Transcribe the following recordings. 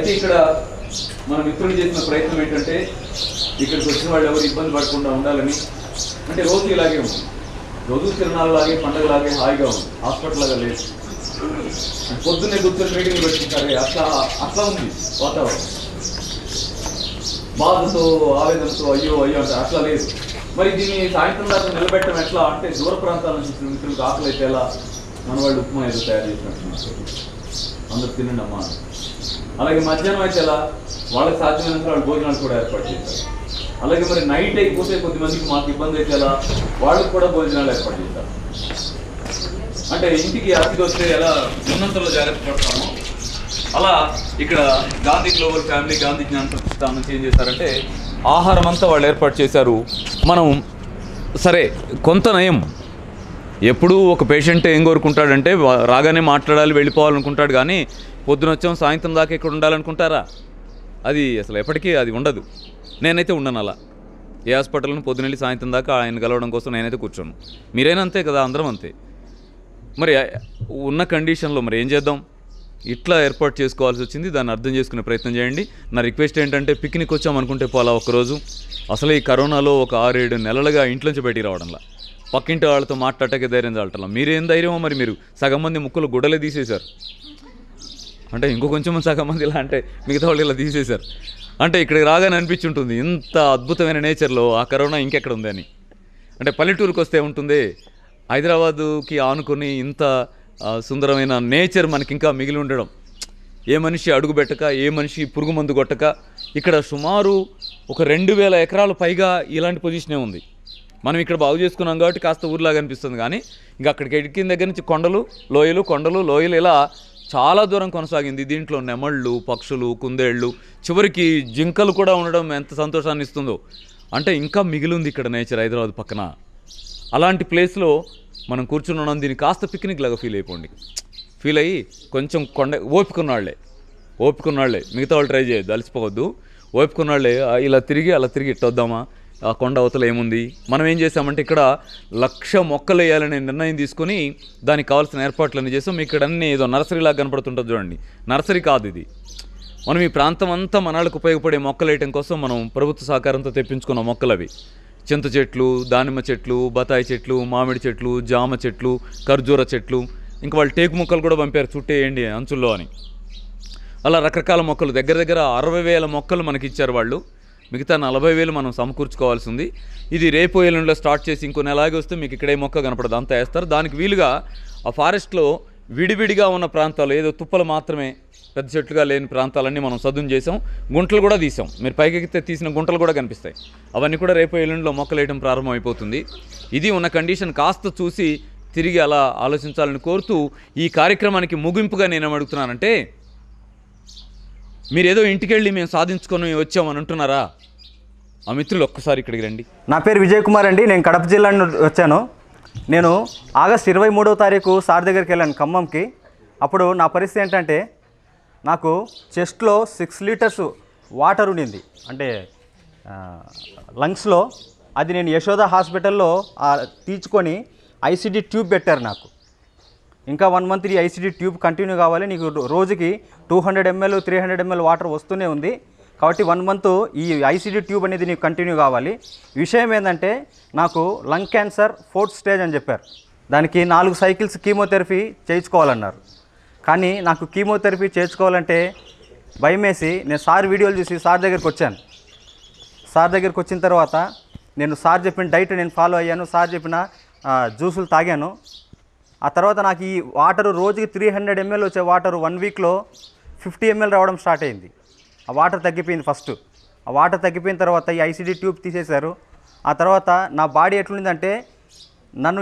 అయితే ఇక్కడ మన మిత్రులు చేసిన ప్రయత్నం ఏంటంటే ఇక్కడికి వచ్చిన వాళ్ళు ఎవరు ఇబ్బంది పడకుండా ఉండాలని. అంటే రోజు ఇలాగే ఉంది, రోజు తిరణాలలాగే పండుగలాగే హాయిగా ఉంది, హాస్పిటల్ లాగా లేదు. పొద్దున్నే కూర్చొని మీటింగ్ పెట్టుకుంటారే అట్లా ఉంది వాతావరణం. బాధతో ఆవేదనతో అయ్యో అంటే అట్లా లేదు. మరి దీన్ని సాయంత్రం దాకా నిలబెట్టడం ఎట్లా అంటే దూర ప్రాంతాల నుంచి మిత్రులకు ఆకలి అయితే ఎలా, మన వాళ్ళు ఉప్మా ఏదో తయారు చేసినట్టున్నారు, అందరూ తినండి అమ్మా. అలాగే మధ్యాహ్నం అయితే ఎలా, వాళ్ళకి సాధ్యమైనంత వాళ్ళు భోజనాలు కూడా ఏర్పాటు చేశారు. అలాగే మరి నైట్ అయిపోతే కొద్దిమందికి మాకు ఇబ్బంది అయితే ఎలా, వాళ్ళకి కూడా భోజనాలు ఏర్పాటు చేశారు. అంటే ఇంటికి అతిథి వస్తే ఎలా ఉన్నంతలో జాగ్రత్త పడతామో అలా ఇక్కడ గాంధీ గ్లోబల్ ఫ్యామిలీ గాంధీ జ్ఞాన ప్రతిష్టానం నుంచి ఏం చేశారంటే ఆహారం అంతా వాళ్ళు ఏర్పాటు చేశారు. మనం సరే కొంత నయం. ఎప్పుడూ ఒక పేషెంట్ ఏం కోరుకుంటాడంటే రాగానే మాట్లాడాలి వెళ్ళిపోవాలనుకుంటాడు, కానీ పొద్దున వచ్చాం సాయంత్రం దాకా ఇక్కడ ఉండాలనుకుంటారా? అది అసలు ఎప్పటికీ అది ఉండదు. నేనైతే ఉండను అలా. ఏ హాస్పిటల్ను పొద్దునెళ్ళి సాయంత్రం దాకా ఆయన కలవడం కోసం నేనైతే కూర్చోను. మీరైనా అంతే కదా, అందరం అంతే. మరి ఉన్న కండిషన్లో మరి ఏం చేద్దాం, ఇట్లా ఏర్పాటు చేసుకోవాల్సి వచ్చింది. దాన్ని అర్థం చేసుకునే ప్రయత్నం చేయండి. నా రిక్వెస్ట్ ఏంటంటే పిక్నిక్ వచ్చామనుకుంటే పోలా ఒక్కరోజు. అసలు ఈ కరోనాలో ఒక 6-7 నెలలుగా ఇంట్లోంచి బయటికి రావడంలా, పక్కింటి వాళ్ళతో మాట్లాడటానికి ధైర్యం చాలటంలా. మీరేం ధైర్యమో మరి, మీరు సగం మంది ముక్కులు గుడ్డలే తీసేశారు. అంటే ఇంకో కొంచెం సగం మంది ఇలా అంటే మిగతా వాళ్ళు ఇలా తీసేశారు. అంటే ఇక్కడికి రాగానే అనిపించుంటుంది ఇంత అద్భుతమైన నేచర్లో ఆ కరోనా ఇంకెక్కడ ఉంది అని. అంటే పల్లెటూరుకి వస్తే ఉంటుంది, హైదరాబాదుకి ఆనుకొని ఇంత సుందరమైన నేచర్ మనకి ఇంకా మిగిలి ఉండడం. ఏ మనిషి అడుగు పెట్టక, ఏ మనిషి పురుగు మందు కొట్టక, ఇక్కడ సుమారు ఒక 2000 ఎకరాల పైగా ఇలాంటి పొజిషనే ఉంది. మనం ఇక్కడ బాగు చేసుకున్నాం కాబట్టి కాస్త ఊర్లాగా అనిపిస్తుంది, కానీ ఇంకా అక్కడికి ఎక్కిన దగ్గర నుంచి కొండలు లోయలు ఇలా చాలా దూరం కొనసాగింది. దీంట్లో నెమళ్ళు, పక్షులు, కుందేళ్ళు, చివరికి జింకలు కూడా ఉండడం ఎంత సంతోషాన్ని ఇస్తుందో. అంటే ఇంకా మిగిలింది ఇక్కడ నేచర్ హైదరాబాద్ పక్కన. అలాంటి ప్లేస్లో మనం కూర్చుని ఉన్నాం. దీన్ని కాస్త పిక్నిక్ లాగా ఫీల్ అయ్యి కొంచెం ఓపికన్నాళ్లే మిగతా వాళ్ళు ట్రై చేయొద్దు, అలసిపోవద్దు. ఓపికన్నాళ్లే అలా తిరిగి ఇట్టొద్దామా, ఆ కొండ అవతల ఏముంది. మనం ఏం చేసామంటే ఇక్కడ 1,00,000 మొక్కలు వేయాలనే నిర్ణయం తీసుకొని దానికి కావాల్సిన ఏర్పాట్లన్నీ చేసాం. ఇక్కడ అన్నీ ఏదో నర్సరీలాగా కనపడుతుంటుంది చూడండి, నర్సరీ కాదు ఇది. మనం ఈ ప్రాంతం అంతా మనాళ్ళకు ఉపయోగపడే మొక్కలు వేయటం కోసం మనం ప్రభుత్వ సహకారంతో తెప్పించుకున్న మొక్కలు అవి. చింత చెట్లు, దానిమ్మ చెట్లు, బత్తాయి చెట్లు, మామిడి చెట్లు, జామ చెట్లు, ఖర్జూర చెట్లు, ఇంకా వాళ్ళు టేకు మొక్కలు కూడా పంపారు చుట్టేయండి అంచుల్లో అని. అలా రకరకాల మొక్కలు దగ్గర 60,000 మొక్కలు మనకి ఇచ్చారు వాళ్ళు. మిగతా 40,000 మనం సమకూర్చుకోవాల్సి ఉంది. ఇది రేపు ఎల్లుండిలో స్టార్ట్ చేసి ఇంకో నెలాగే వస్తే మీకు ఇక్కడే మొక్క కనపడదు, అంతా వేస్తారు. దానికి వీలుగా ఆ ఫారెస్ట్లో విడివిడిగా ఉన్న ప్రాంతాలు, ఏదో తుప్పలు మాత్రమే పెద్ద చెట్లుగా లేని ప్రాంతాలన్నీ మనం సదును చేసాం. గుంటలు కూడా తీసాం. మీరు పైకెక్కితే తీసిన గుంటలు కూడా కనిపిస్తాయి. అవన్నీ కూడా రేపు ఎల్లుండిలో మొక్కలు వేయడం ప్రారంభమైపోతుంది. ఇది ఉన్న కండిషన్ కాస్త చూసి తిరిగి అలా ఆలోచించాలని కోరుతూ ఈ కార్యక్రమానికి ముగింపుగా నేను అడుగుతున్నానంటే, మీరేదో ఇంటికెళ్ళి మేము సాధించుకొని వచ్చామని అంటున్నారా? ఆ మిత్రులు ఒక్కసారి ఇక్కడికి రండి. నా పేరు విజయ్ కుమార్ అండి. నేను కడప జిల్లా నుండి వచ్చాను. నేను ఆగస్ట్ 23వ తారీఖు సార్ దగ్గరికి వెళ్ళాను ఖమ్మంకి. అప్పుడు నా పరిస్థితి ఏంటంటే, నాకు చెస్ట్లో 6 లీటర్స్ వాటర్ ఉండింది, అంటే లంగ్స్లో. అది నేను యశోద హాస్పిటల్లో తీర్చుకొని ఐసీడీ ట్యూబ్ పెట్టారు నాకు. ఇంకా 1 మంత్ ఈ ఐసీడీ ట్యూబ్ కంటిన్యూ కావాలి, నీకు రోజుకి 200 ml 300 ml వాటర్ వస్తూనే ఉంది, కాబట్టి 1 మంత్ ఈ ఐసీడీ ట్యూబ్ అనేది నీకు కంటిన్యూ కావాలి. విషయం ఏంటంటే, నాకు లంగ్ క్యాన్సర్ 4th స్టేజ్ అని చెప్పారు. దానికి 4 సైకిల్స్ కీమోథెరపీ చేయించుకోవాలన్నారు. కానీ నాకు కీమోథెరపీ చేయించుకోవాలంటే భయమేసి నేను సార్ వీడియోలు చూసి సార్ దగ్గరికి వచ్చాను. సార్ దగ్గరికి వచ్చిన తర్వాత నేను సార్ చెప్పిన డైట్ నేను ఫాలో అయ్యాను, సార్ చెప్పిన జ్యూసులు తాగాను. ఆ తర్వాత నాకు ఈ వాటరు రోజుకి 300 ml వచ్చే వాటరు 1 వీక్లో 50 ml రావడం స్టార్ట్ అయింది. ఆ వాటర్ తగ్గిపోయింది ఫస్ట్. ఆ వాటర్ తగ్గిపోయిన తర్వాత ఈ ఐసీడీ ట్యూబ్ తీసేశారు. ఆ తర్వాత నా బాడీ ఎట్లుండిందంటే, నన్ను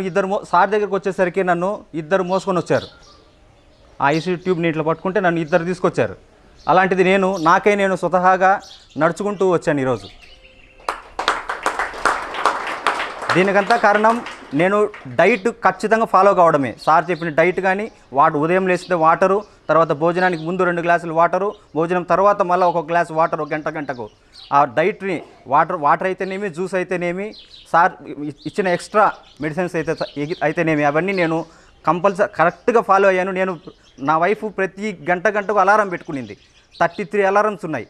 సార్ దగ్గరికి వచ్చేసరికి నన్ను ఇద్దరు మోసుకొని వచ్చారు. ఆ ఐసీడీ ట్యూబ్ని ఇట్లా పట్టుకుంటే నన్ను ఇద్దరు తీసుకొచ్చారు. అలాంటిది నేను స్వతహాగా నడుచుకుంటూ వచ్చాను ఈరోజు. దీనికంతా కారణం నేను డైట్ ఖచ్చితంగా ఫాలో కావడమే. సార్ చెప్పిన డైట్ కానీ, ఉదయం లేస్తే వాటరు, తర్వాత భోజనానికి ముందు 2 గ్లాసులు వాటరు, భోజనం తర్వాత మళ్ళీ 1 గ్లాస్ వాటర్ గంటకు. ఆ డైట్ని వాటర్ అయితేనేమి, జ్యూస్ అయితేనేమి, సార్ ఇచ్చిన ఎక్స్ట్రా మెడిసిన్స్ అయితేనేమి, అవన్నీ నేను కంపల్సరీ కరెక్ట్గా ఫాలో అయ్యాను. నా వైఫ్ ప్రతి గంటకు అలారం పెట్టుకునింది. 33 అలారమ్స్ ఉన్నాయి.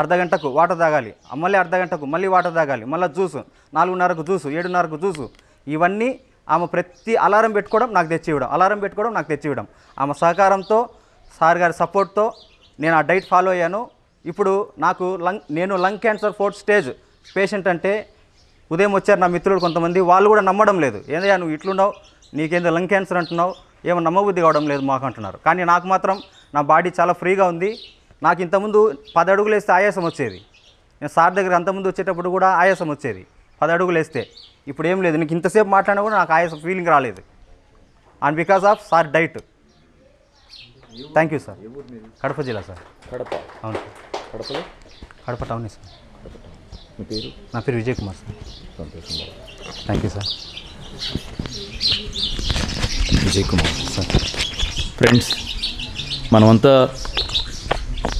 అర్ధగంటకు వాటర్ తాగాలి, మళ్ళీ అర్ధగంటకు మళ్ళీ వాటర్ తాగాలి, మళ్ళీ జ్యూసు, 4:30కు జ్యూసు, 7:30కు జ్యూసు. ఇవన్నీ ఆమె ప్రతి అలారం పెట్టుకోవడం నాకు తెచ్చివ్వడం, ఆమె సహకారంతో, సార్ గారి సపోర్ట్తో నేను ఆ డైట్ ఫాలో అయ్యాను. ఇప్పుడు నేను lung cancer 4th stage patient అంటే ఉదయం వచ్చారు నా మిత్రులు కొంతమంది, వాళ్ళు కూడా నమ్మడం లేదు. ఏందయ్యా నువ్వు ఇట్లున్నావు, నీకేందో లంగ్ క్యాన్సర్ అంటున్నావు, ఏమో నమ్మబుద్ధి కావడం లేదు మాకు అంటున్నారు. కానీ నాకు మాత్రం నా బాడీ చాలా ఫ్రీగా ఉంది. నాకు ఇంతకుముందు 10 అడుగులు వేస్తే ఆయాసం వచ్చేది. నేను సార్ దగ్గర అంతకుముందు వచ్చేటప్పుడు కూడా ఆయాసం వచ్చేది 10 అడుగులు వేస్తే. ఇప్పుడు ఏం లేదు, నీకు ఇంతసేపు మాట్లాడినా కూడా నాకు ఆయాసం ఫీలింగ్ రాలేదు. And because of sir diet. Thank you sir. Kadapa జిల్లా సార్. కడప? అవును. Kadapa town sir. మీ పేరు? నా పేరు విజయ్ కుమార్ సార్. సంతోషం. Thank you sir. Vijay Kumar sir. Friends, మనమంతా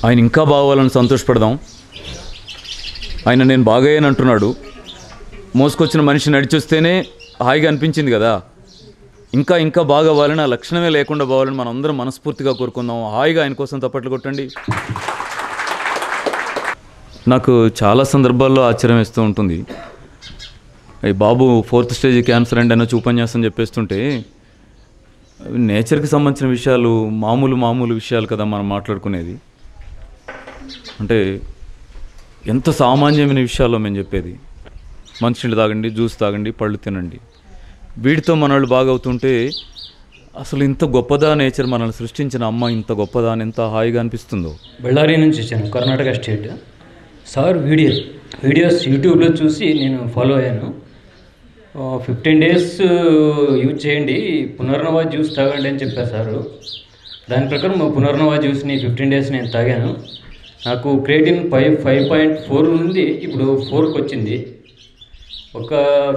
ఆయన ఇంకా బాగోవాలని సంతోషపడదాం. ఆయన నేను బాగయ్యాను అంటున్నాడు. మోసుకొచ్చిన మనిషి నడిచొస్తేనే హాయిగా అనిపించింది కదా. ఇంకా ఇంకా బాగా అవ్వాలని, ఆ లక్షణమే లేకుండా పోవాలని మనం అందరం మనస్ఫూర్తిగా కోరుకుందాం. హాయిగా ఆయన కోసం తప్పట్లు కొట్టండి. నాకు చాలా సందర్భాల్లో ఆశ్చర్యం వేస్తూ ఉంటుంది. ఈ బాబు 4th స్టేజ్ క్యాన్సర్ అండి అని ఉపన్యాసం చెప్పేస్తుంటే, నేచర్కి సంబంధించిన విషయాలు మామూలు విషయాలు కదా మనం మాట్లాడుకునేది. అంటే ఎంత సామాన్యమైన విషయాల్లో మేము చెప్పేది. మంచినీళ్ళు తాగండి, జ్యూస్ తాగండి, పళ్ళు తినండి. వీటితో మనవాళ్ళు బాగవుతుంటే అసలు ఇంత గొప్పదా నేచర్, మనల్ని సృష్టించిన అమ్మ ఇంత గొప్పదా అని ఎంత హాయిగా అనిపిస్తుందో. బళ్ళారి నుంచి వచ్చాను, కర్ణాటక స్టేట్. సార్ వీడియోస్ యూట్యూబ్లో చూసి నేను ఫాలో అయ్యాను. 15 days యూజ్ చేయండి, పునర్నవా జ్యూస్ తాగండి అని చెప్పారు సారు. దాని ప్రకారం పునర్నవా జ్యూస్ని 15 days నేను తాగాను. నాకు క్రియేటిన్ 5.4 నుండి ఇప్పుడు 4కి వచ్చింది. ఒక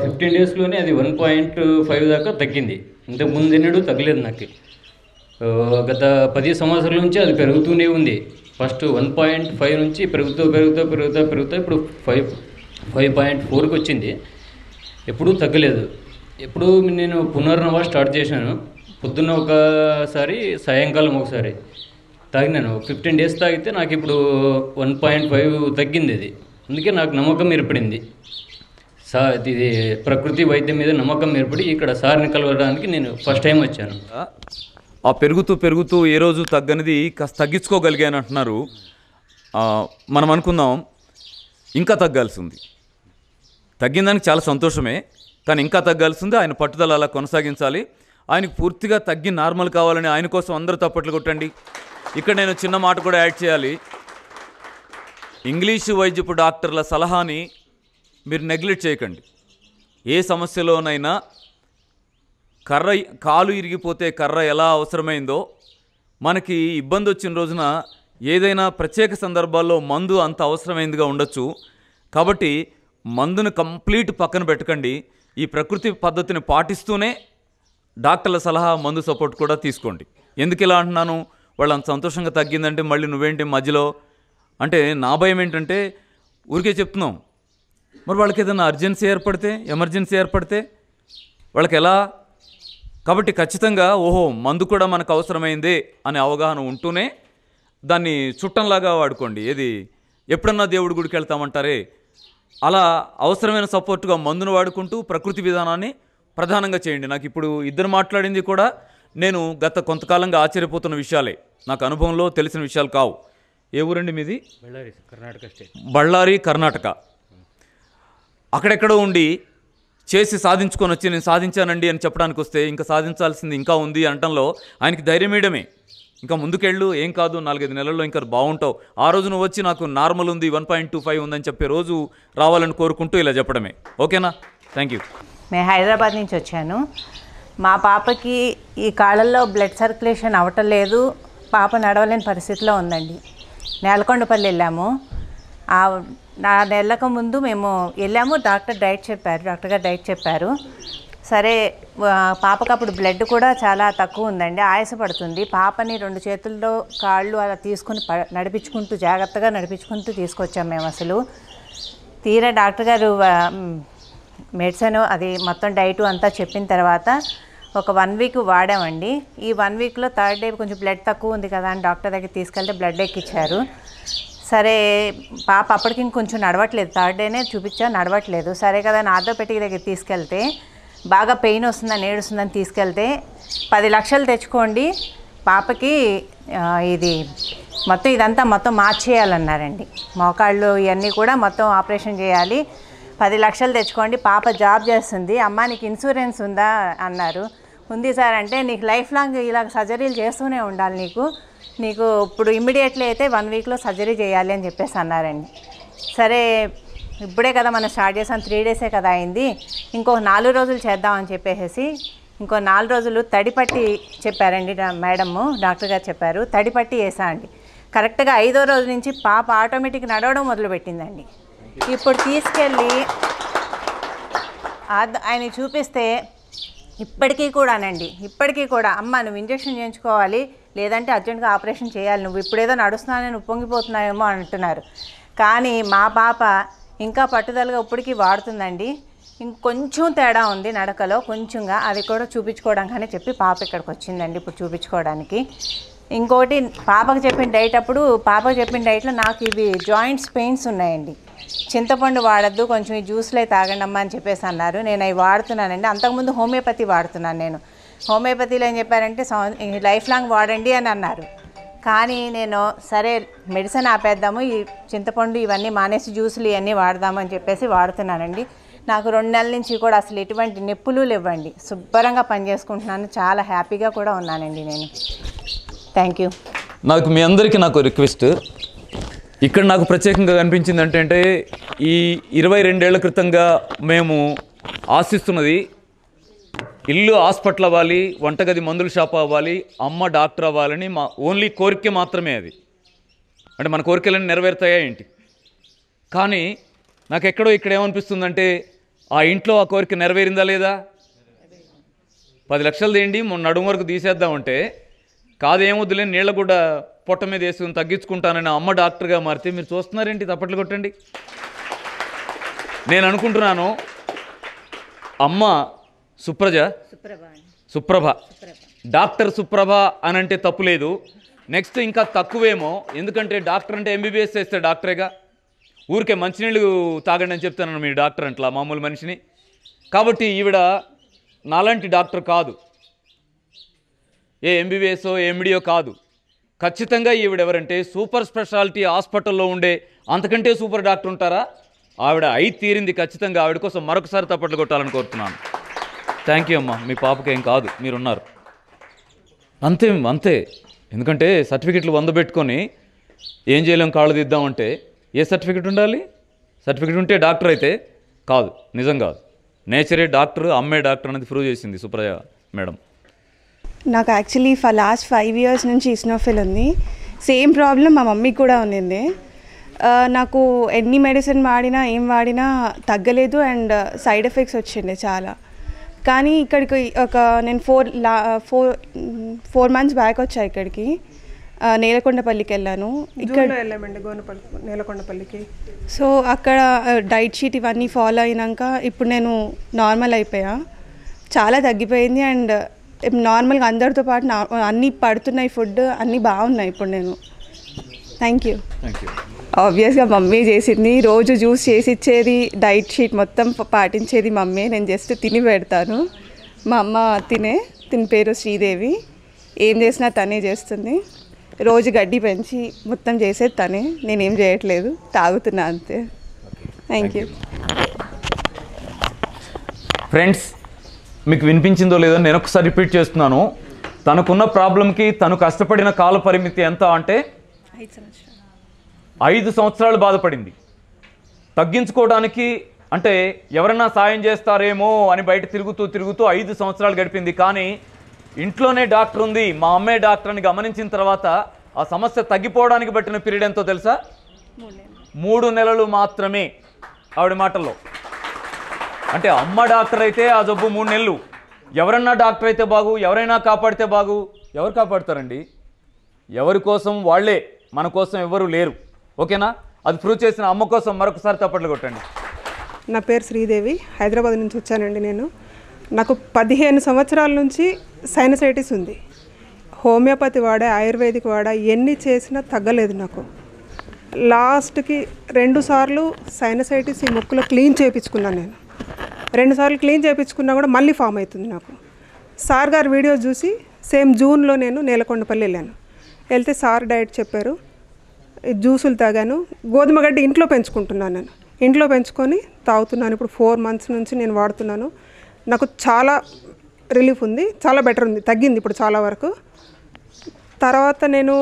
15 daysలోనే అది 1.5 దాకా తగ్గింది. ఇంతకు ముందెన్నడూ తగ్గలేదు నాకు. గత 10 సంవత్సరాల నుంచి అది పెరుగుతూనే ఉంది. ఫస్ట్ 1.5 నుంచి పెరుగుతూ ఇప్పుడు 5.4కి వచ్చింది. ఎప్పుడూ తగ్గలేదు. ఎప్పుడు నేను పునర్నవా స్టార్ట్ చేశాను. పొద్దున్న ఒకసారి, సాయంకాలం ఒకసారి తాగినాను. 15 days తాగితే నాకు ఇప్పుడు 1.5 తగ్గింది. అది అందుకే నాకు నమ్మకం ఏర్పడింది. ఇది ప్రకృతి వైద్యం మీద నమ్మకం ఏర్పడి ఇక్కడ సార్ని కలవడానికి నేను ఫస్ట్ టైం వచ్చాను. ఆ పెరుగుతూ ఏ రోజు తగ్గనిది కాస్త తగ్గించుకోగలిగాను అంటున్నారు. మనం అనుకుందాం ఇంకా తగ్గాల్సి ఉంది. తగ్గిందానికి చాలా సంతోషమే, కానీ ఇంకా తగ్గాల్సి ఉంది. ఆయన పట్టుదల అలా కొనసాగించాలి. ఆయనకు పూర్తిగా తగ్గి నార్మల్ కావాలని ఆయన కోసం అందరూ తప్పట్లు కొట్టండి. ఇక్కడ నేను చిన్న మాట కూడా యాడ్ చేయాలి. ఇంగ్లీషు వైద్యపు డాక్టర్ల సలహాని మీరు నెగ్లెక్ట్ చేయకండి. ఏ సమస్యలోనైనా కాలు ఇరిగిపోతే కర్ర ఎలా అవసరమైందో, మనకి ఇబ్బంది వచ్చిన రోజున ఏదైనా ప్రత్యేక సందర్భాల్లో మందు అంత అవసరమైందిగా ఉండొచ్చు. కాబట్టి మందును కంప్లీట్ పక్కన పెట్టకండి. ఈ ప్రకృతి పద్ధతిని పాటిస్తూనే డాక్టర్ల సలహా, మందు సపోర్ట్ కూడా తీసుకోండి. ఎందుకు ఇలా అంటున్నాను, వాళ్ళు అంత సంతోషంగా తగ్గిందంటే మళ్ళీ నువ్వేంటి మధ్యలో అంటే, నా భయం ఏంటంటే ఊరికే చెప్తున్నాం, మరి వాళ్ళకి ఏదైనా ఎమర్జెన్సీ ఏర్పడితే వాళ్ళకి ఎలా? కాబట్టి ఖచ్చితంగా మందు కూడా మనకు అవసరమైందే అనే అవగాహన ఉంటూనే దాన్ని చుట్టంలాగా వాడుకోండి. ఎప్పుడన్నా దేవుడి గుడికి వెళ్తామంటారే, అలా అవసరమైన సపోర్టుగా మందును వాడుకుంటూ ప్రకృతి విధానాన్ని ప్రధానంగా చేయండి. నాకు ఇప్పుడు ఇద్దరు మాట్లాడింది కూడా నేను గత కొంతకాలంగా ఆశ్చర్యపోతున్న విషయాలే, నాకు అనుభవంలో తెలిసిన విషయాలు కావు. ఏ ఊరండి మీది? బళ్ళారి, కర్ణాటక స్టేట్. బళ్ళారి, కర్ణాటక. అక్కడెక్కడో ఉండి చేసి సాధించుకొని వచ్చి నేను సాధించానండి అని చెప్పడానికి వస్తే ఇంకా సాధించాల్సింది ఇంకా ఉంది అనటంలో ఆయనకి ధైర్యం ఇవ్వడమే. ఇంకా ముందుకెళ్ళు, ఏం కాదు, 4-5 నెలల్లో ఇంకా బాగుంటావు, ఆ రోజు నువ్వు వచ్చి నాకు నార్మల్ ఉంది 1.25 ఉందని చెప్పే రోజు రావాలని కోరుకుంటూ ఇలా చెప్పడమే. ఓకేనా? Thank you. నేను హైదరాబాద్ నుంచి వచ్చాను. మా పాపకి ఈ కాళ్ళల్లో బ్లడ్ సర్క్యులేషన్ అవ్వటం లేదు. పాప నడవలేని పరిస్థితిలో ఉందండి. నేలకొండపల్లి వెళ్ళాము. నా నెలకు ముందు మేము వెళ్ళాము. డాక్టర్ గారు డైట్ చెప్పారు. సరే, పాపకు అప్పుడు బ్లడ్ కూడా చాలా తక్కువ ఉందండి, ఆయాసపడుతుంది. పాపని 2 చేతుల్లో కాళ్ళు అలా తీసుకుని జాగ్రత్తగా నడిపించుకుంటూ తీసుకొచ్చాము మేము. అసలు తీరా డాక్టర్ గారు మెడిసిన్ అది మొత్తం డైటు అంతా చెప్పిన తర్వాత ఒక 1 వీక్ వాడామండి. ఈ 1 వీక్లో 3rd డే కొంచెం బ్లడ్ తక్కువ ఉంది కదా అని డాక్టర్ దగ్గర తీసుకెళ్తే బ్లడ్ ఎక్కిచ్చారు. సరే పాప అప్పటికి ఇంకొంచెం నడవట్లేదు, 3rd డేనే చూపించా, నడవట్లేదు. సరే కదా అని ఆర్థోపెడిక్ దగ్గర తీసుకెళ్తే బాగా పెయిన్ వస్తుందని ఏడుస్తుందని తీసుకెళ్తే 10 లక్షలు తెచ్చుకోండి పాపకి ఇది మొత్తం ఇదంతా మొత్తం మార్చేయాలన్నారండి. మోకాళ్ళు ఇవన్నీ కూడా మొత్తం ఆపరేషన్ చేయాలి, 10 లక్షలు తెచ్చుకోండి, పాప జాబ్ చేస్తుంది, అమ్మ నీకు ఇన్సూరెన్స్ ఉందా అన్నారు. ఉంది సార్ అంటే నీకు లైఫ్ లాంగ్ ఇలా సర్జరీలు చేస్తూనే ఉండాలి, నీకు ఇప్పుడు ఇమ్మీడియట్లీ అయితే 1 వీక్లో సర్జరీ చేయాలి అని చెప్పేసి అన్నారండి. సరే ఇప్పుడే కదా మనం స్టార్ట్ చేసాం, 3 డేసే కదా అయింది, ఇంకో 4 రోజులు చేద్దామని చెప్పేసి ఇంకో 4 రోజులు తడిపట్టి చెప్పారండి మేడము, డాక్టర్ గారు చెప్పారు, తడిపట్టి వేసా అండి. కరెక్ట్గా 5వ రోజు నుంచి పాప ఆటోమేటిక్ నడవడం మొదలుపెట్టిందండి. ఇప్పుడు తీసుకెళ్ళి ఆయన చూపిస్తే ఇప్పటికీ కూడా అమ్మ నువ్వు ఇంజక్షన్ చేయించుకోవాలి, లేదంటే అర్జెంట్గా ఆపరేషన్ చేయాలి, నువ్వు ఇప్పుడేదో నడుస్తున్నానని నువ్వు పొంగిపోతున్నావేమో అంటున్నారు. కానీ మా పాప ఇంకా పట్టుదలగా ఇప్పటికీ వాడుతుందండి. ఇంకొంచెం తేడా ఉంది నడకలో కొంచెంగా, అది కూడా చూపించుకోవడానికనే చెప్పి పాప ఇక్కడికి వచ్చిందండి ఇప్పుడు చూపించుకోవడానికి. ఇంకోటి పాపకు చెప్పిన డైట్లో నాకు ఇవి జాయింట్స్ పెయిన్స్ ఉన్నాయండి, చింతపండు వాడద్దు, కొంచెం ఈ జ్యూస్లో తాగండి అమ్మా అని చెప్పేసి అన్నారు. నేను అవి వాడుతున్నానండి. అంతకుముందు హోమియోపతి వాడుతున్నాను నేను. హోమియోపతిలో ఏం చెప్పారంటే లైఫ్ లాంగ్ వాడండి అని అన్నారు. కానీ నేను సరే మెడిసిన్ ఆపేద్దాము, ఈ చింతపండు ఇవన్నీ మానేసి జ్యూసులు ఇవన్నీ వాడదాము అని చెప్పేసి వాడుతున్నానండి. నాకు 2 నెలల నుంచి కూడా అసలు ఎటువంటి నొప్పులు లేవండి, శుభ్రంగా పనిచేసుకుంటున్నాను, చాలా హ్యాపీగా కూడా ఉన్నానండి నేను. Thank you. నాకు మీ అందరికీ నాకు రిక్వెస్ట్, ఇక్కడ నాకు ప్రత్యేకంగా కనిపించింది అంటే ఈ 22 ఏళ్ల క్రితంగా మేము ఆశిస్తున్నది ఇల్లు హాస్పిటల్ అవ్వాలి, వంటగది మందుల షాప్ అవ్వాలి, అమ్మ డాక్టర్ అవ్వాలని మా ఓన్లీ కోరిక మాత్రమే. అది అంటే మన కోరికలన్నీ నెరవేరుతాయా ఏంటి? కానీ నాకు ఎక్కడో ఇక్కడ ఏమనిపిస్తుందంటే ఆ ఇంట్లో ఆ కోరిక నెరవేరిందా లేదా? 10 లక్షలు తేండి నడుము వరకు తీసేద్దామంటే కాదేమొద్దులేని నీళ్ళ కూడా పొట్ట మీద వేసుకుని తగ్గించుకుంటానని అమ్మ డాక్టర్గా మారితే మీరు చూస్తున్నారేంటి? తప్పట్లు కొట్టండి. నేను అనుకుంటున్నాను అమ్మ సుప్రభ డాక్టర్ సుప్రభ అని అంటే తప్పు లేదు. నెక్స్ట్ ఇంకా తక్కువేమో, ఎందుకంటే డాక్టర్ అంటే ఎంబీబీఎస్ చేస్తే డాక్టరేగా, ఊరికే మంచినీళ్ళు తాగండి అని చెప్తాను మీరు డాక్టర్ అంట్లా మామూలు మనిషిని. కాబట్టి ఈవిడ నాలాంటి డాక్టర్ కాదు, ఏ ఎంబీబీఎస్ఓ ఎండియో కాదు. ఖచ్చితంగా ఈవిడెవరంటే సూపర్ స్పెషాలిటీ హాస్పిటల్లో ఉండే అంతకంటే సూపర్ డాక్టర్ ఉంటారా? ఆవిడ అయి తీరింది. ఖచ్చితంగా ఆవిడ కోసం మరొకసారి తప్పట్లు కొట్టాలని కోరుతున్నాను. థ్యాంక్ యూ అమ్మా, మీ పాపకి ఏం కాదు, మీరున్నారు అంతే. ఎందుకంటే సర్టిఫికెట్లు 100 పెట్టుకొని ఏం చేయలేం, కాళ్ళు దిద్దామంటే ఏ సర్టిఫికెట్ ఉండాలి? సర్టిఫికెట్ ఉంటే డాక్టర్ అయితే కాదు, నిజం కాదు. నేచరే డాక్టర్, అమ్మే డాక్టర్ అనేది ప్రూవ్ చేసింది సుప్రజ మేడం. నాకు యాక్చువల్లీ లాస్ట్ 5 years నుంచి ఇస్నోఫిల్ ఉంది. సేమ్ ప్రాబ్లం మా మమ్మీకి కూడా ఉన్నింది. నాకు ఎన్ని మెడిసిన్ వాడినా ఏం వాడినా తగ్గలేదు అండ్ సైడ్ ఎఫెక్ట్స్ వచ్చిండే చాలా. కానీ ఇక్కడికి నేను 4 months బ్యాక్ వచ్చా ఇక్కడికి, నేలకొండపల్లికి వెళ్ళాను. ఇక్కడ వెళ్ళామండి నేలకొండపల్లికి. సో అక్కడ డైట్ షీట్ ఇవన్నీ ఫాలో అయినాక ఇప్పుడు నేను నార్మల్ అయిపోయా, చాలా తగ్గిపోయింది. అండ్ నార్మల్గా అందరితో పాటు అన్నీ పడుతున్నాయి, ఫుడ్ అన్నీ బాగున్నాయి ఇప్పుడు నేను. Thank you. ఆబ్వియస్గా మమ్మీ చేసింది, రోజు జ్యూస్ చేసి ఇచ్చేది, డైట్ షీట్ మొత్తం పాటించేది మమ్మీ. నేను జస్ట్ తిని పెడతాను. మా అమ్మ తిని పేరు శ్రీదేవి, ఏం చేసినా తనే చేస్తుంది. రోజు గడ్డి పెంచి మొత్తం చేసేది తనే, నేనేం చేయట్లేదు, తాగుతున్నా అంతే. Thank you. ఫ్రెండ్స్, మీకు వినిపించిందో లేదో నేను ఒకసారి రిపీట్ చేస్తున్నాను. తనకున్న ప్రాబ్లంకి తను కష్టపడిన కాల పరిమితి ఎంత అంటే 5 సంవత్సరాలు బాధపడింది. తగ్గించుకోవడానికి అంటే ఎవరన్నా సాయం చేస్తారేమో అని బయట తిరుగుతూ 5 సంవత్సరాలు గడిపింది. కానీ ఇంట్లోనే డాక్టర్ ఉంది, మా అమ్మే డాక్టర్ అని గమనించిన తర్వాత ఆ సమస్య తగ్గిపోవడానికి పట్టిన పీరియడ్ ఎంతో తెలుసా? 3 నెలలు మాత్రమే. ఆవిడ మాటల్లో అంటే అమ్మ డాక్టర్ అయితే ఆ జబ్బు 3 నెలలు. ఎవరన్నా డాక్టర్ అయితే బాగు, ఎవరైనా కాపాడితే బాగు. ఎవరు కాపాడుతారండి? ఎవరి కోసం వాళ్ళే, మన కోసం ఎవరు లేరు. ఓకేనా? అది ప్రూవ్ చేసిన అమ్మ కోసం మరొకసారి తప్పట్లు కొట్టండి. నా పేరు శ్రీదేవి, హైదరాబాద్ నుంచి వచ్చానండి నేను. నాకు 15 సంవత్సరాల నుంచి సైనసైటిస్ ఉంది. హోమియోపతి వాడా, ఆయుర్వేదిక్ వాడా, ఎన్ని చేసినా తగ్గలేదు నాకు. లాస్ట్కి 2 సార్లు సైనసైటిస్ ఈ ముక్కులో క్లీన్ చేయించుకున్నాను నేను. 2 సార్లు క్లీన్ చేయించుకున్నా కూడా మళ్ళీ ఫామ్ అవుతుంది నాకు. సార్ గారు వీడియో చూసి సేమ్ జూన్లో నేను నేలకొండపల్లి వెళ్ళాను. వెళ్తే సార్ డైట్ చెప్పారు, జ్యూసులు తాగాను. గోధుమ గడ్డి ఇంట్లో పెంచుకుంటున్నాను నేను. ఇంట్లో పెంచుకొని తాగుతున్నాను. ఇప్పుడు 4 మంత్స్ నుంచి నేను వాడుతున్నాను. నాకు చాలా రిలీఫ్ ఉంది, చాలా బెటర్ ఉంది, తగ్గింది ఇప్పుడు చాలా వరకు. తర్వాత నేను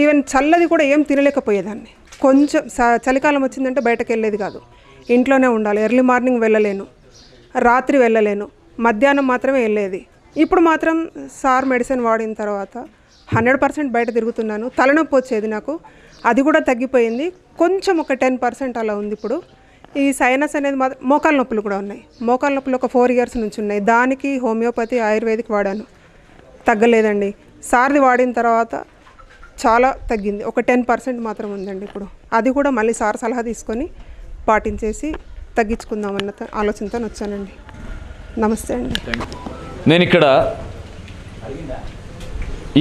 ఈవెన్ చల్లది కూడా ఏం తినలేకపోయేదాన్ని. కొంచెం చలికాలం వచ్చిందంటే బయటకు వెళ్ళేది కాదు, ఇంట్లోనే ఉండాలి. ఎర్లీ మార్నింగ్ వెళ్ళలేను, రాత్రి వెళ్ళలేను, మధ్యాహ్నం మాత్రమే వెళ్ళేది. ఇప్పుడు మాత్రం సార్ మెడిసిన్ వాడిన తర్వాత 100% బయట తిరుగుతున్నాను. తలనొప్పి వచ్చేది నాకు, అది కూడా తగ్గిపోయింది. కొంచెం ఒక 10% అలా ఉంది ఇప్పుడు. ఈ సైనస్ అనేది మోకాల నొప్పులు కూడా ఉన్నాయి. మోకాల నొప్పులు ఒక 4 ఇయర్స్ నుంచి ఉన్నాయి. దానికి హోమియోపతి, ఆయుర్వేదిక్ వాడాను, తగ్గలేదండి. సార్ది వాడిన తర్వాత చాలా తగ్గింది. ఒక 10% మాత్రం ఉందండి ఇప్పుడు. అది కూడా మళ్ళీ సార్ సలహా తీసుకొని పాటించేసి తగ్గించుకుందామన్న ఆలోచనతో వచ్చానండి. నమస్తే అండి. నేను ఇక్కడ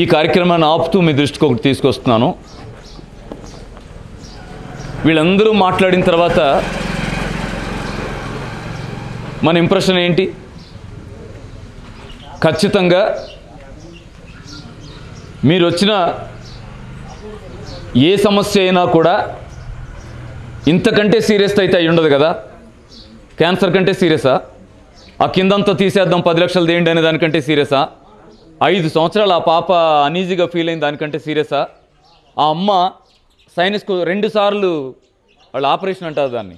ఈ కార్యక్రమాన్ని ఆపుతూ మీ దృష్టికి ఒకటి తీసుకొస్తున్నాను. వీళ్ళందరూ మాట్లాడిన తర్వాత మన ఇంప్రెషన్ ఏంటి? ఖచ్చితంగా మీరు వచ్చిన ఏ సమస్య అయినా కూడా ఇంతకంటే సీరియస్ అయితే అయి ఉండదు కదా. క్యాన్సర్ కంటే సీరియసా? ఆ కిందంతా తీసేద్దాం 10 లక్షలు దేండి అనే దానికంటే సీరియసా? 5 సంవత్సరాలు ఆ పాప అనీజీగా ఫీల్ అయిన దానికంటే సీరియసా? ఆ అమ్మ సైనస్కు 2 సార్లు వాళ్ళు ఆపరేషన్ అంటారు దాన్ని,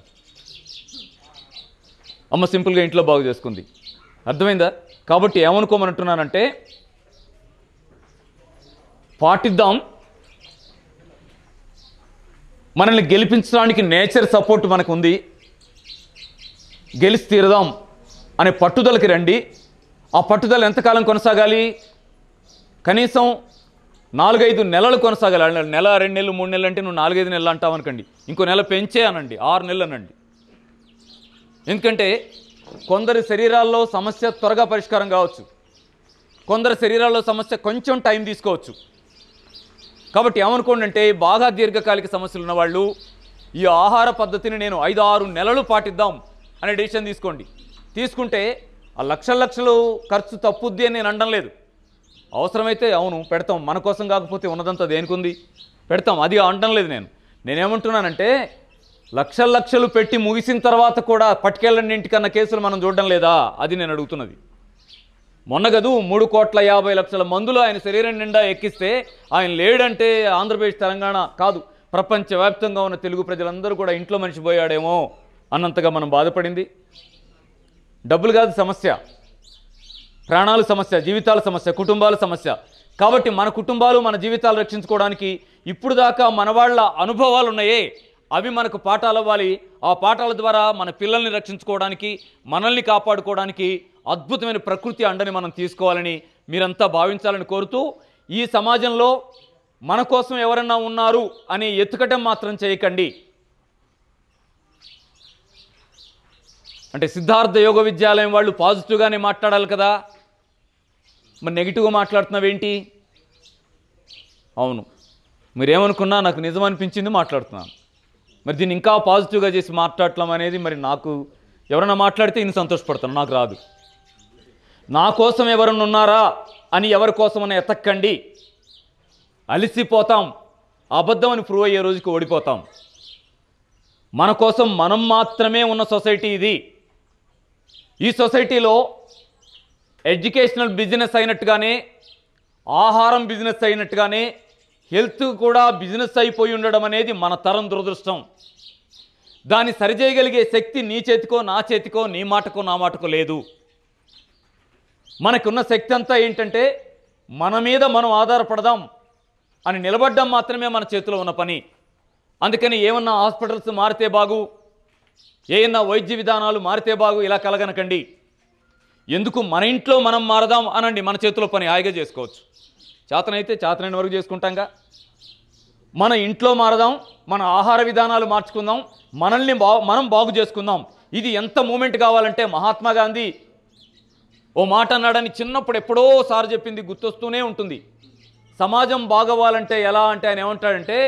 అమ్మ సింపుల్గా ఇంట్లో బాగు చేసుకుంది. అర్థమైందా? కాబట్టి ఏమనుకోమనంటున్నానంటే పాటిద్దాం, మనల్ని గెలిపించడానికి నేచర్ సపోర్ట్ మనకు ఉంది, గెలిచి తీరదాం అనే పట్టుదలకి రండి. ఆ పట్టుదల ఎంతకాలం కొనసాగాలి? కనీసం 4-5 నెలలు కొనసాగాలి. నెల 2 నెలలు 3 నెలలు అంటే నువ్వు 4-5 నెలలు అంటావు అనుకోండి, ఇంకో నెల పెంచే అనండి, 6 నెలలు అనండి. ఎందుకంటే కొందరి శరీరాల్లో సమస్య త్వరగా పరిష్కారం కావచ్చు, కొందరి శరీరాల్లో సమస్య కొంచెం టైం తీసుకోవచ్చు. కాబట్టి ఏమనుకోండి అంటే బాగా దీర్ఘకాలిక సమస్యలు ఉన్నవాళ్ళు ఈ ఆహార పద్ధతిని నేను 5-6 నెలలు పాటిద్దాం అనే డెసిషన్ తీసుకోండి. తీసుకుంటే ఆ లక్షలు ఖర్చు తప్పుద్ది అని నేను అనడం లేదు. అవసరమైతే అవును పెడతాం, మన కోసం కాకపోతే ఉన్నదంతా దేనికుంది, పెడతాం, అది అనడం లేదు. నేనేమంటున్నానంటే లక్షలు పెట్టి ముగిసిన తర్వాత కూడా పట్టుకెళ్ళండి ఇంటికన్నా కేసులు మనం చూడడం లేదా, అది నేను అడుగుతున్నది. మొన్న గదు 3,50,00,000 మందులు ఆయన శరీరం నిండా ఎక్కిస్తే ఆయన లేడంటే ఆంధ్రప్రదేశ్ తెలంగాణ కాదు ప్రపంచవ్యాప్తంగా ఉన్న తెలుగు ప్రజలందరూ కూడా ఇంట్లో మనిషి పోయాడేమో అన్నంతగా మనం బాధపడింది. డబ్బులు కాదు సమస్య, ప్రాణాల సమస్య, జీవితాల సమస్య, కుటుంబాల సమస్య. కాబట్టి మన కుటుంబాలు మన జీవితాలు రక్షించుకోవడానికి ఇప్పుడు దాకా మన వాళ్ళ అనుభవాలు ఉన్నాయే అవి మనకు పాఠాలు అవ్వాలి. ఆ పాఠాల ద్వారా మన పిల్లల్ని రక్షించుకోవడానికి, మనల్ని కాపాడుకోవడానికి అద్భుతమైన ప్రకృతి అండని మనం తీసుకోవాలని మీరంతా భావించాలని కోరుతూ, ఈ సమాజంలో మన కోసం ఎవరన్నా ఉన్నారు అని ఎత్తుకటం మాత్రం చేయకండి. అంటే సిద్ధార్థ యోగ విద్యాలయం వాళ్ళు పాజిటివ్గానే మాట్లాడాలి కదా, మరి నెగిటివ్గా మాట్లాడుతున్నావేంటి? అవును, మీరేమనుకున్నా నాకు నిజం అనిపించింది మాట్లాడుతున్నాను. మరి దీన్ని ఇంకా పాజిటివ్గా చేసి మాట్లాడటం అనేది మరి నాకు ఎవరైనా మాట్లాడితే ఇన్ని సంతోషపడతాను, నాకు రాదు. నా కోసం ఎవరన్నా ఉన్నారా అని ఎవరి కోసమన్నా ఎతక్కండి, అలిసిపోతాం, అబద్ధం అని ప్రూవ్ అయ్యే రోజుకి ఓడిపోతాం. మన కోసం మనం మాత్రమే ఉన్న సొసైటీ ఇది. ఈ సొసైటీలో ఎడ్యుకేషనల్ బిజినెస్ అయినట్టుగానే, ఆహారం బిజినెస్ అయినట్టుగానే హెల్త్ కూడా బిజినెస్ అయిపోయి ఉండడం అనేది మన తరం దురదృష్టం. దాన్ని సరిచేయగలిగే శక్తి నీ చేతికో నా చేతికో నీ మాటకో నా మాటకో లేదు. మనకున్న శక్తి అంతా ఏంటంటే మన మీద మనం ఆధారపడదాం అని నిలబడ్డం మాత్రమే మన చేతిలో ఉన్న పని. అందుకని ఏమన్నా హాస్పిటల్స్ మారితే బాగు, ఏమన్నా వైద్య విధానాలు మారితే బాగు ఇలా కలగనకండి. ఎందుకు మన ఇంట్లో మనం మారదాం అనండి, మన చేతిలో పని హాయిగా చేసుకోవచ్చు. చేతనైతే చేతనైన వరకు చేసుకుంటాంగా. మన ఇంట్లో మారదాం, మన ఆహార విధానాలు మార్చుకుందాం, మనల్ని మనం బాగు చేసుకుందాం. ఇది ఎంత మూమెంట్ కావాలంటే మహాత్మా గాంధీ ఓ మాట అన్నాడని చిన్నప్పుడు ఎప్పుడోసారి చెప్పింది గుర్తొస్తూనే ఉంటుంది. సమాజం బాగవ్వాలంటే ఎలా అంటే ఆయన ఏమంటాడంటే,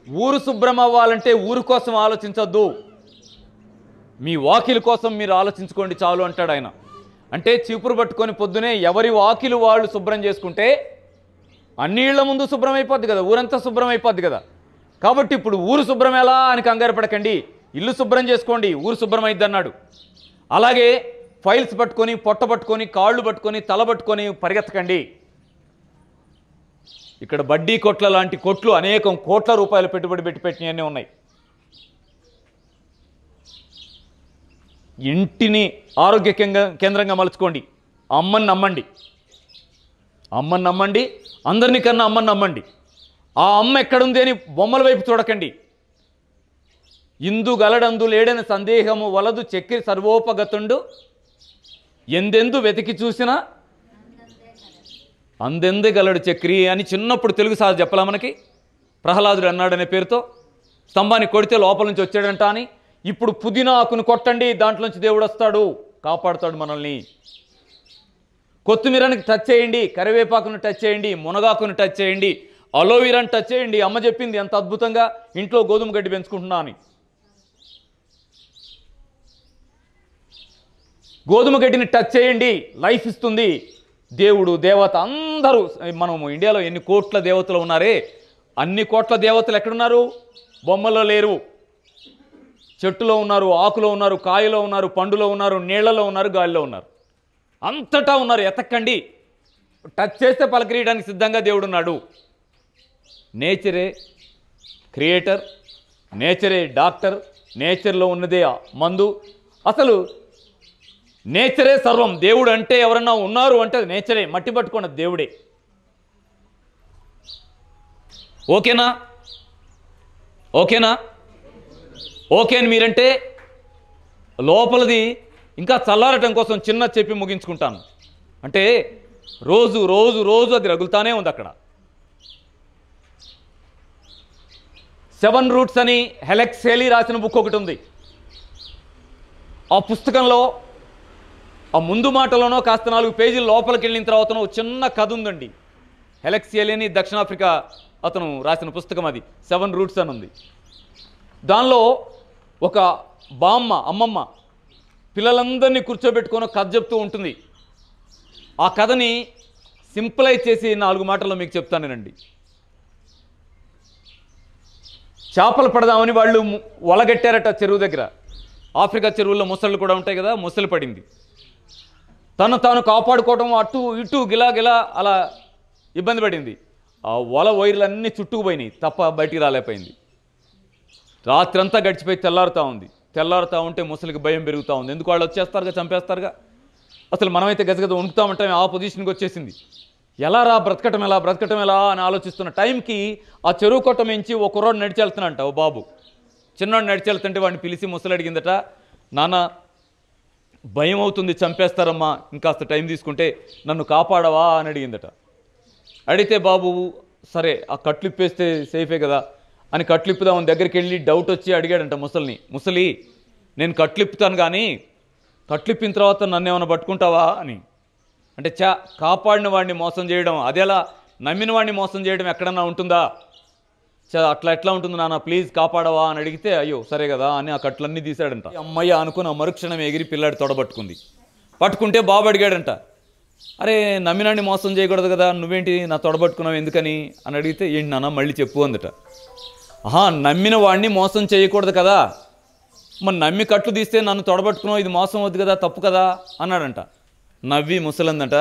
ఊరు శుభ్రం అవ్వాలంటే ఊరు కోసం ఆలోచించొద్దు, మీ వాకిలి కోసం మీరు ఆలోచించుకోండి చాలు అంటాడు ఆయన. అంటే చీపురు పట్టుకొని పొద్దునే ఎవరి వాకిలు వాళ్ళు శుభ్రం చేసుకుంటే అన్ని ఇళ్ల ముందు శుభ్రం అయిపోద్ది కదా, ఊరంతా శుభ్రం అయిపోద్ది కదా. కాబట్టి ఇప్పుడు ఊరు శుభ్రం ఎలా అని కంగారు పడకండి, ఇల్లు శుభ్రం చేసుకోండి, ఊరు శుభ్రం అయిద్ది అన్నాడు. అలాగే ఫైల్స్ పట్టుకొని, పొట్ట పట్టుకొని, కాళ్ళు పట్టుకొని, తల పట్టుకొని పరిగెత్తకండి. ఇక్కడ బడ్డీ కొట్ల లాంటి కొట్లు అనేకం కోట్ల రూపాయలు పెట్టుబడి పెట్టినవన్నీ ఉన్నాయి. ఇంటిని ఆరోగ్య కేంద్రంగా మలుచుకోండి. అమ్మని నమ్మండి, అమ్మని నమ్మండి, అందరినీ కన్నా అమ్మని నమ్మండి. ఆ అమ్మ ఎక్కడుంది అని బొమ్మల వైపు చూడకండి. ఇందు గలడందు లేడని సందేహము వలదు చక్రి సర్వోపగతుండు, ఎందెందు వెతికి చూసినా అందెందే గలడు చక్రి అని చిన్నప్పుడు తెలుగు సార్ చెప్పలా మనకి. ప్రహ్లాదుడు అన్నాడనే పేరుతో స్తంభాన్ని కొడితే లోపల నుంచి వచ్చాడంట అని. ఇప్పుడు పుదీనా ఆకును కొట్టండి, దాంట్లోంచి దేవుడు వస్తాడు, కాపాడుతాడు మనల్ని. కొత్తిమీరని టచ్ చేయండి, కరివేపాకును టచ్ చేయండి, మునగాకును టచ్ చేయండి, అలోవీరాని టచ్ చేయండి. అమ్మ చెప్పింది ఎంత అద్భుతంగా, ఇంట్లో గోధుమ గడ్డి పెంచుకుంటున్నా అని. గోధుమ గడ్డిని టచ్ చేయండి, లైఫ్ ఇస్తుంది. దేవుడు దేవత అందరూ, మనము ఇండియాలో ఎన్ని కోట్ల దేవతలు ఉన్నారే, అన్ని కోట్ల దేవతలు ఎక్కడున్నారు? బొమ్మలో లేరు, చెట్టులో ఉన్నారు, ఆకులో ఉన్నారు, కాయలో ఉన్నారు, పండులో ఉన్నారు, నీళ్లలో ఉన్నారు, గాలిలో ఉన్నారు, అంతటా ఉన్నారు. ఎతక్కండి, టచ్ చేస్తే పలకరీయడానికి సిద్ధంగా దేవుడు ఉన్నాడు. నేచరే క్రియేటర్, నేచరే డాక్టర్, నేచర్లో ఉన్నదే మందు. అసలు నేచరే సర్వం. దేవుడు అంటే ఎవరన్నా ఉన్నారు అంటే అది నేచరే, మట్టి పట్టుకున్న దేవుడే. ఓకేనా? ఓకేనా? ఓకే అని మీరంటే లోపలది ఇంకా చల్లారటం కోసం చిన్న చెప్పి ముగించుకుంటాను. అంటే రోజు రోజు రోజు అది రగులుతానే ఉంది అక్కడ. 7 రూట్స్ అని హెలెక్స్ హేలీ రాసిన బుక్ ఒకటి ఉంది. ఆ పుస్తకంలో ఆ ముందు మాటలోనో కాస్త 4 పేజీల లోపలికి వెళ్ళిన తర్వాతనో చిన్న కథ ఉందండి. హెలెక్స్ హేలీ అని దక్షిణాఫ్రికా అతను రాసిన పుస్తకం, అది 7 రూట్స్ అని ఉంది. దానిలో ఒక బామ్మ, అమ్మమ్మ పిల్లలందరినీ కూర్చోబెట్టుకొని కథ చెప్తూ ఉంటుంది. ఆ కథని సింప్లైజ్ చేసి 4 మాటల్లో మీకు చెప్తానేనండి. చేపలు పడదామని వాళ్ళు వలగట్టారట చెరువు దగ్గర. ఆఫ్రికా చెరువుల్లో ముసళ్ళు కూడా ఉంటాయి కదా, ముసలి పడింది. తను తాను కాపాడుకోవడం అటు ఇటు గిలా గిలా అలా ఇబ్బంది పడింది. ఆ వల వైర్లన్నీ చుట్టుకుపోయినాయి తప్ప బయటికి రాలేకపోయింది. రాత్రి అంతా గడిచిపోయి తెల్లారుతూ ఉంది. తెల్లారుతూ ఉంటే ముసలికి భయం పెరుగుతూ ఉంది. ఎందుకు వాళ్ళు వచ్చేస్తారుగా, చంపేస్తారుగా. అసలు మనమైతే గజగజ వణుకుతామంటే ఆ పొజిషన్కి వచ్చేసింది. ఎలా రా బ్రతకటం ఎలా, బ్రతకటం ఎలా అని ఆలోచిస్తున్న టైంకి ఆ చెరువు కొట్ట మించి ఒక కుర్రోడు నడిచెళ్తున్నంట. ఓ బాబు చిన్నోడు నడిచెళ్తుంటే వాడిని పిలిచి ముసలి అడిగిందట, నాన్న భయం అవుతుంది, చంపేస్తారమ్మా, ఇంకాస్త టైం తీసుకుంటే నన్ను కాపాడవా అని అడిగిందట. అడిగితే బాబు సరే ఆ కట్లు ఇప్పేస్తే సేఫే కదా అని కట్లు ఇప్పుదామని దగ్గరికి వెళ్ళి డౌట్ వచ్చి అడిగాడంట ముసలిని, ముసలి నేను కట్లు ఇప్పుతాను కానీ కట్లు ఇప్పిన తర్వాత నన్ను ఏమైనా పట్టుకుంటావా అని. అంటే కాపాడిన వాడిని మోసం చేయడం అదేలా, నమ్మిన వాడిని మోసం చేయడం ఎక్కడన్నా ఉంటుందా? అట్లా ఎట్లా ఉంటుంది నాన్న, ప్లీజ్ కాపాడవా అని అడిగితే అయ్యో సరే కదా అని ఆ కట్లన్నీ తీశాడంట. అమ్మయ్య అనుకుని ఆ మరుక్షణం ఎగిరి పిల్లాడి తొడబట్టుకుంది. పట్టుకుంటే బాబు అడిగాడంట, అరే నమ్మినాడిని మోసం చేయకూడదు కదా, నువ్వేంటి నా తొడబట్టుకున్నావు ఎందుకని అని అడిగితే, ఏంటి నాన్న మళ్ళీ చెప్పు అందట. నమ్మిన వాడిని మోసం చేయకూడదు కదా, మరి నమ్మి కట్లు తీస్తే నన్ను తొడబట్టుకున్నావు, ఇది మోసం వద్దు కదా, తప్పు కదా అన్నాడంట. నవ్వి ముసలందట,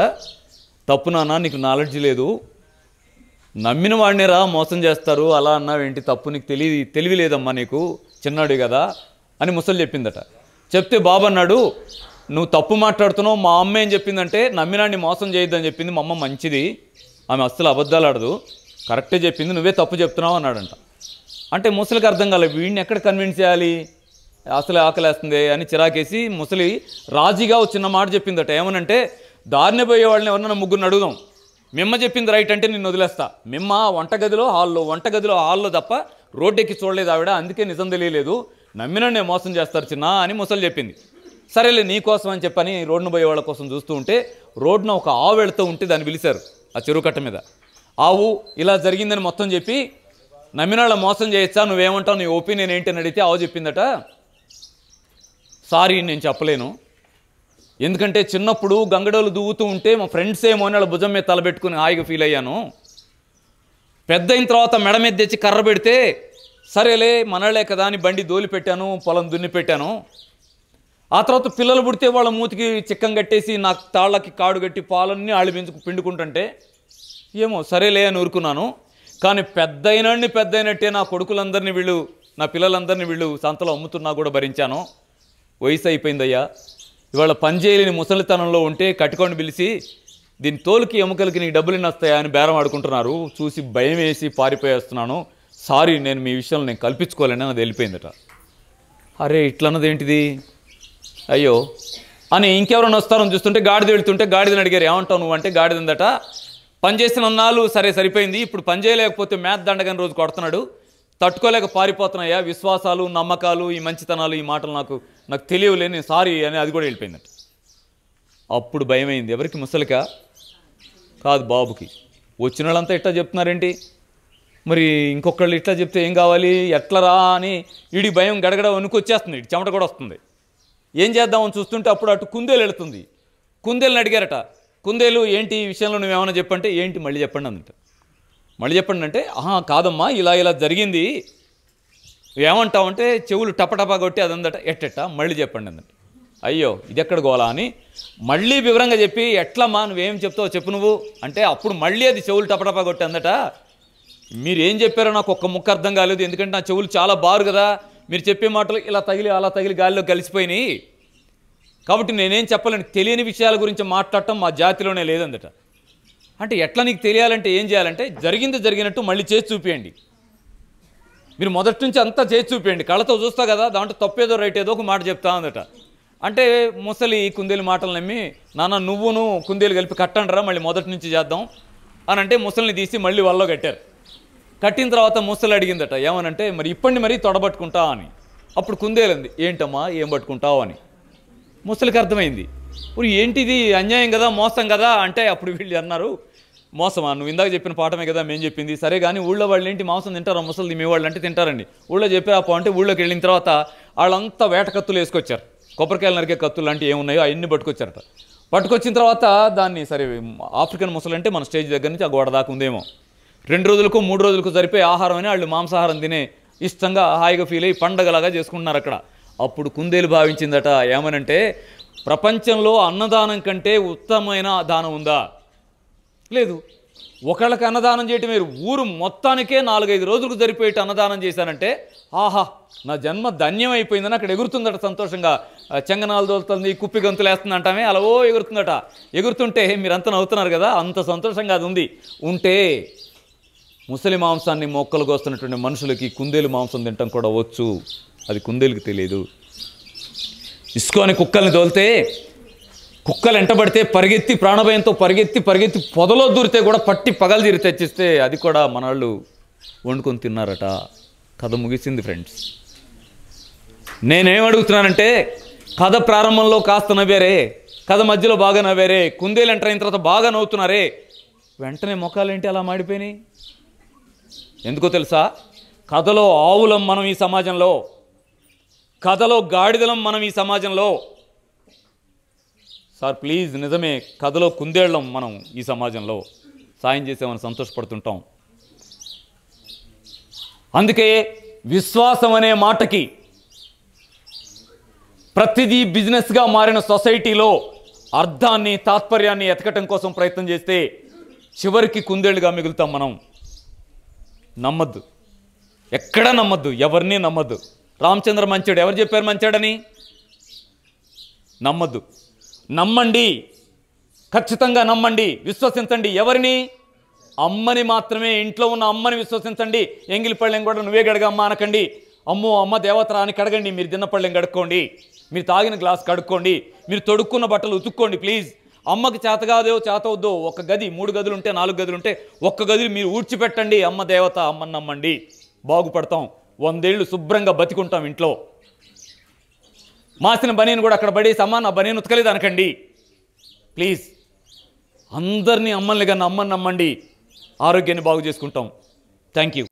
తప్పు నాన్న నీకు నాలెడ్జ్ లేదు, నమ్మిన వాడినే రా మోసం చేస్తారు, అలా అన్నావేంటి, తప్పు నీకు తెలివి లేదమ్మా, నీకు చిన్నాడు కదా అని ముసలి చెప్పిందట. చెప్తే బాబు అన్నాడు, నువ్వు తప్పు మాట్లాడుతున్నావు, మా అమ్మ ఏం చెప్పిందంటే నమ్మినాడిని మోసం చేయొద్దని చెప్పింది, మా అమ్మ మంచిది, ఆమె అస్సలు అబద్ధాలు ఆడదు, కరెక్టే చెప్పింది, నువ్వే తప్పు చెప్తున్నావు అన్నాడంట. అంటే ముసలికి అర్థం కాలేదు, వీడిని ఎక్కడ కన్విన్స్ చేయాలి, అసలు ఆకలేస్తుంది అని చిరాకేసి ముసలి రాజీగా ఒక చిన్న మాట చెప్పిందట. ఏమనంటే, దారిని పోయే వాళ్ళని ఎవరన్నా ముగ్గురిని అడుగుదాం, మిమ్మ చెప్పింది రైట్ అంటే నిన్ను వదిలేస్తా, మిమ్మ వంటగదిలో హాల్లో తప్ప రోడ్డెక్కి చూడలేదు ఆవిడ, అందుకే నిజం తెలియలేదు, నమ్మినా నేను మోసం చేస్తారు చిన్న అని ముసలి చెప్పింది. సరేలే నీకోసం అని చెప్పని రోడ్డును పోయే వాళ్ళ కోసం చూస్తూ ఉంటే రోడ్డున ఒక ఆవు వెళుతూ ఉంటే దాన్ని పిలిచారు ఆ చెరువు కట్ట మీద. ఆవు ఇలా జరిగిందని మొత్తం చెప్పి నమ్మినాళ్ళ మోసం చేయొచ్చా, నువ్వేమంటావు, నీ ఒపీనియన్ ఏంటి అని అడిగితే ఆవు చెప్పిందట, సారీ నేను చెప్పలేను, ఎందుకంటే చిన్నప్పుడు గంగడోలు దువ్వుతూ ఉంటే మా ఫ్రెండ్స్ ఏమో అని వాళ్ళ భుజం మీద తలబెట్టుకుని హాయిగా ఫీల్ అయ్యాను. పెద్ద అయిన తర్వాత మెడ మీద తెచ్చి కర్ర పెడితే సరేలే మనలే కదా అని బండి దోలి పెట్టాను, పొలం దున్ని పెట్టాను. ఆ తర్వాత పిల్లలు పుడితే వాళ్ళ మూతికి చిక్కం కట్టేసి నాకు తాళ్ళకి కాడు కట్టి పాలన్నీ ఆళ్ళు పిండుకుంటుంటే ఏమో సరేలే అని ఊరుకున్నాను. కానీ పెద్దయినట్టే నా కొడుకులందరినీ వీళ్ళు, నా పిల్లలందరినీ వీళ్ళు సంతలో అమ్ముతున్నా కూడా భరించాను. వయసు అయిపోయిందయ్యా, ఇవాళ పనిచేయలేని ముసలితనంలో ఉంటే కట్టుకొని పిలిచి దీని తోలుకి ఎముకలకి నీకు డబ్బులు వస్తాయా అని బేరం ఆడుకుంటున్నారు. చూసి భయం వేసి పారిపోయేస్తున్నాను, సారీ నేను మీ విషయంలో నేను కల్పించుకోలేని అది వెళ్ళిపోయిందట. అరే ఇట్లన్నది ఏంటిది అయ్యో అని ఇంకెవరైనా వస్తారని చూస్తుంటే గాడిద వెళ్తుంటే గాడిదని అడిగారు, ఏమంటావు నువ్వు అంటే గాడిదందట, పనిచేసిన అన్నాళ్ళు సరిపోయింది, ఇప్పుడు పని చేయలేకపోతే మేత దండగాని రోజు కొడుతున్నాడు, తట్టుకోలేక పారిపోతున్నాయా, విశ్వాసాలు నమ్మకాలు ఈ మంచితనాలు ఈ మాటలు నాకు తెలియలేని సారీ అని అది కూడా వెళ్ళిపోయిందట. అప్పుడు భయమైంది. ఎవరికి? ముసలికా? కాదు, బాబుకి. వచ్చిన వాళ్ళంతా ఇట్లా చెప్తున్నారేంటి, మరి ఇంకొకళ్ళు ఇట్లా చెప్తే ఏం కావాలి, ఎట్లా రా అని వీడి భయం గడగడ వణుకొచ్చేస్తుంది, చెమట కూడా వస్తుంది. ఏం చేద్దామని చూస్తుంటే అప్పుడు అటు కుందేలు వెళుతుంది. కుందేలుని అడిగారట, కుందేలు ఏంటి ఈ విషయంలో నువ్వేమన్నా చెప్పంటే, ఏంటి మళ్ళీ చెప్పండి అందట. మళ్ళీ చెప్పండి అంటే, కాదమ్మా ఇలా జరిగింది, ఏమంటావంటే చెవులు టపటపా కొట్టి అదందట. ఎట్టెట్ట మళ్ళీ చెప్పండి అందట. అయ్యో ఇది ఎక్కడ గోలా అని మళ్ళీ వివరంగా చెప్పి, ఎట్లమ్మా నువ్వేం చెప్తావు చెప్పు నువ్వు అంటే, అప్పుడు మళ్ళీ అది చెవులు టపటపా కొట్టి అందట. మీరేం చెప్పారో నాకు ఒక్క ముక్క అర్థం కాలేదు, ఎందుకంటే నా చెవులు చాలా బారు కదా, మీరు చెప్పే మాటలు ఇలా తగిలి అలా తగిలి గాలిలో కలిసిపోయినాయి, కాబట్టి నేనేం చెప్పలేను, తెలియని విషయాల గురించి మాట్లాడటం మా జాతిలోనే లేదందట. అంటే ఎట్లా నీకు తెలియాలంటే ఏం చేయాలంటే, జరిగినట్టు మళ్ళీ చేసి చూపించండి, మీరు మొదటి నుంచి అంతా చేసి చూపించండి, కళ్ళతో చూస్తా కదా, దాంట్లో తప్పేదో రైట్ ఏదో ఒక మాట చెప్తా అందట. అంటే ముసలి కుందేలు మాటలు నమ్మి, నాన్న నువ్వును కుందేలు కలిపి కట్టండిరా మళ్ళీ మొదటి నుంచి చేద్దాం అని అంటే ముసలిని తీసి మళ్ళీ వల్లో కట్టారు. కట్టిన తర్వాత ముసలి అడిగిందట, ఏమనంటే మరి ఇప్పండి మరీ తొడబట్టుకుంటా అని. అప్పుడు కుందేలంది, ఏంటమ్మా ఏం పట్టుకుంటావు అని. ముసలికి అర్థమైంది, ఇప్పుడు ఏంటిది అన్యాయం కదా, మోసం కదా అంటే. అప్పుడు వీళ్ళు అన్నారు, మోసమా, నువ్వు ఇందాక చెప్పిన పాఠమే కదా మేము చెప్పింది, సరే కానీ ఊళ్ళో వాళ్ళు ఏంటి మాంసం తింటారా, ముసలిది మీ వాళ్ళు అంటే తింటారండి, ఊళ్ళో చెప్పారా అంటే. ఊళ్ళోకి వెళ్ళిన తర్వాత వాళ్ళంతా వేట కత్తులు వేసుకొచ్చారు, కొబ్బరికాయలు నరికే కత్తులు లాంటివి ఏమున్నాయో అవన్నీ పట్టుకొచ్చారట. పట్టుకొచ్చిన తర్వాత దాన్ని సరే ఆఫ్రికన్ ముసలి అంటే మన స్టేజ్ దగ్గర నుంచి ఆ గోడ దాకా ఉందేమో, 2 రోజులకు 3 రోజులకు సరిపోయే ఆహారం అని వాళ్ళు మాంసాహారం తినే ఇష్టంగా హాయిగా ఫీల్ అయ్యి పండగలాగా చేసుకుంటున్నారు అక్కడ. అప్పుడు కుందేలు భావించిందట, ఏమనంటే ప్రపంచంలో అన్నదానం కంటే ఉత్తమమైన దానం ఉందా? లేదు. ఒకళ్ళకి అన్నదానం చేయటం మీరు ఊరు మొత్తానికే 4-5 రోజులకు సరిపోయేట అన్నదానం చేశానంటే, ఆహా నా జన్మ ధన్యం అయిపోయిందని అక్కడ ఎగురుతుందట సంతోషంగా. చెంగనాలు దోలుతుంది, కుప్పి గంతులు వేస్తుంది అంటామే, అలా ఎగురుతుందట. ఎగురుతుంటే మీరంతా నవ్వుతున్నారు కదా, అంత సంతోషంగా అది ఉంది. ఉంటే ముసలి మాంసాన్ని మొక్కలు కోస్తున్నటువంటి మనుషులకి కుందేలు మాంసం తినటం కూడా వచ్చు, అది కుందేలుకి తెలియదు. ఇసుకొని కుక్కల్ని తోలితే, కుక్కలు ఎంటబడితే పరిగెత్తి ప్రాణభయంతో పరిగెత్తి పొదలో దూరితే కూడా పట్టి పగలు తీరి తెచ్చిస్తే అది కూడా మనవాళ్ళు వండుకొని తిన్నారట. కథ ముగిసింది ఫ్రెండ్స్. నేనేం అడుగుతున్నానంటే, కథ ప్రారంభంలో కాస్త నవ్వారే, కథ మధ్యలో బాగా నవ్వారే, కుందేలు ఎంటర్ అయిన తర్వాత బాగా నవ్వుతున్నారే, వెంటనే మొఖాలేంటి అలా మాడిపోయినాయి? ఎందుకో తెలుసా? కథలో ఆవులం మనం ఈ సమాజంలో, కథలో గాడిదలం మనం ఈ సమాజంలో. సార్ ప్లీజ్, నిజమే, కథలో కుందేళ్ళం మనం ఈ సమాజంలో, సాయం చేసేమని సంతోషపడుతుంటాం. అందుకే విశ్వాసం అనే మాటకి ప్రతిదీ బిజినెస్గా మారిన సొసైటీలో అర్థాన్ని తాత్పర్యాన్ని ఎతకటం కోసం ప్రయత్నం చేస్తే చివరికి కుందేళ్ళుగా మిగులుతాం మనం. నమ్మద్దు, ఎక్కడా నమ్మద్దు, ఎవరిని నమ్మద్దు. రామచంద్ర మంచాడు, ఎవరు చెప్పారు మంచాడని? నమ్మద్దు. నమ్మండి, ఖచ్చితంగా నమ్మండి, విశ్వసించండి. ఎవరిని? అమ్మని మాత్రమే. ఇంట్లో ఉన్న అమ్మని విశ్వసించండి. ఎంగిలి పళ్ళెం కూడా నువ్వే గడగమ్మ అనకండి. అమ్మో అమ్మ దేవతరా అని కడగండి. మీరు తిన్న పళ్ళెం కడుక్కోండి, మీరు తాగిన గ్లాస్ కడుక్కోండి, మీరు తొడుక్కున్న బట్టలు ఉతుక్కోండి ప్లీజ్. అమ్మకి చేత కాదో చేత వద్దో, ఒక గది 3 గదులు ఉంటే 4 గదులు ఉంటే ఒక్క గదిని మీరు ఊడ్చిపెట్టండి. అమ్మ దేవత, అమ్మని నమ్మండి, బాగుపడతాం, 100 ఏళ్ళు శుభ్రంగా బతికుంటాం ఇంట్లో. మాసిన బనీని కూడా అక్కడ పడేసి అమ్మ నా బనీని ఉతకలేదు అనకండి ప్లీజ్. అందరినీ అమ్మల్ని కన్నా అమ్మని నమ్మండి, ఆరోగ్యాన్ని బాగు చేసుకుంటాం. Thank you.